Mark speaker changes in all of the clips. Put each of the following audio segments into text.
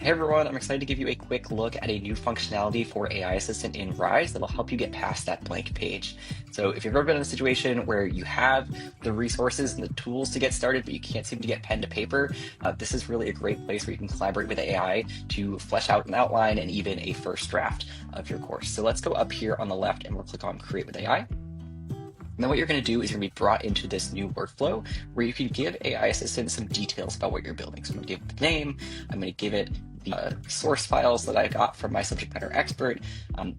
Speaker 1: Hey everyone, I'm excited to give you a quick look at a new functionality for AI Assistant in Rise that'll help you get past that blank page. So if you've ever been in a situation where you have the resources and the tools to get started, but you can't seem to get pen to paper, this is really a great place where you can collaborate with AI to flesh out an outline and even a first draft of your course. So let's go up here on the left and we'll click on Create with AI. And then what you're going to do is you're going to be brought into this new workflow where you can give AI Assistant some details about what you're building. So I'm going to give it the name, I'm going to give it the source files that I got from my subject matter expert.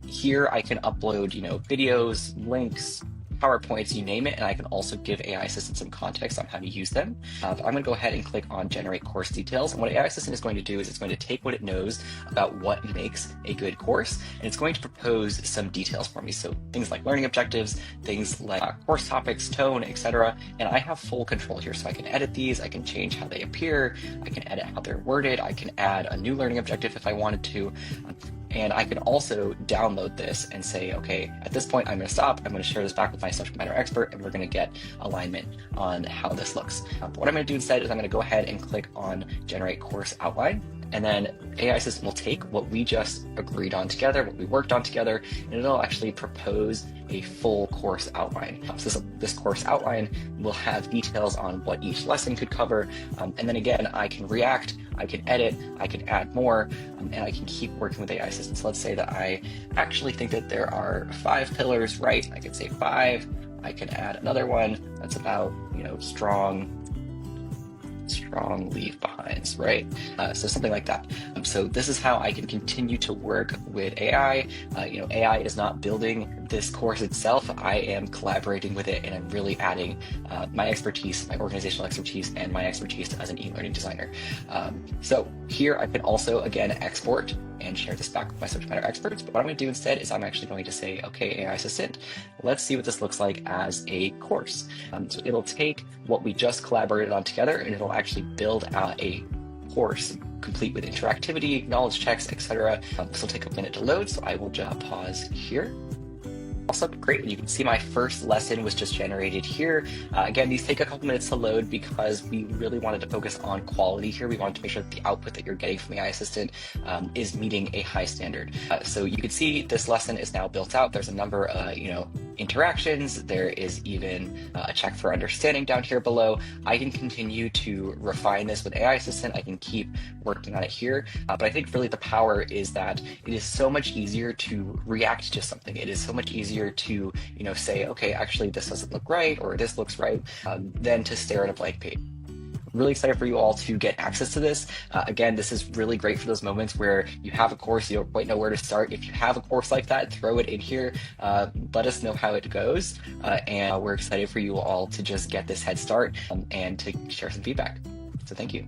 Speaker 1: Here I can upload, videos, links, PowerPoints, you name it, and I can also give AI Assistant some context on how to use them. But I'm going to go ahead and click on Generate Course Details. And what AI Assistant is going to do is it's going to take what it knows about what makes a good course, and it's going to propose some details for me. So things like learning objectives, things like course topics, tone, etc. And I have full control here, so I can edit these, I can change how they appear, I can edit how they're worded, I can add a new learning objective if I wanted to. And I can also download this and say, okay, at this point, I'm going to stop. I'm going to share this back with my subject matter expert, and we're going to get alignment on how this looks. But what I'm going to do instead is I'm going to go ahead and click on Generate Course Outline. And then AI Assistant will take what we just agreed on together, what we worked on together, and it'll actually propose a full course outline. So this course outline will have details on what each lesson could cover. And then again, I can react, I can edit, I can add more, and I can keep working with AI Assistant. So let's say that I actually think that there are 5 pillars, right? I could say 5. I can add another one that's about, strong leave behinds, right? So something like that. So this is how I can continue to work with AI. AI is not building this course itself. I am collaborating with it, and I'm really adding my expertise, my organizational expertise, and my expertise as an e-learning designer. So here I can also, again, export and share this back with my subject matter experts. But what I'm going to do instead is I'm actually going to say, okay, AI Assistant, let's see what this looks like as a course. So it'll take what we just collaborated on together, and it'll actually build out a course complete with interactivity, knowledge checks, etc. This will take a minute to load, so I will just pause here. Also, great, you can see my first lesson was just generated here. Again, these take a couple minutes to load because we really wanted to focus on quality here. We wanted to make sure that the output that you're getting from AI Assistant is meeting a high standard. So you can see this lesson is now built out. There's a number of, interactions. There is even a check for understanding down here below. I can continue to refine this with AI Assistant. I can keep working on it here. But I think really the power is that it is so much easier to react to something. It is so much easier to, say, okay, actually this doesn't look right, or this looks right, than to stare at a blank page. Really excited for you all to get access to this. Again, this is really great for those moments where you have a course, you don't quite know where to start. If you have a course like that, throw it in here. Let us know how it goes. And we're excited for you all to just get this head start and to share some feedback. So thank you.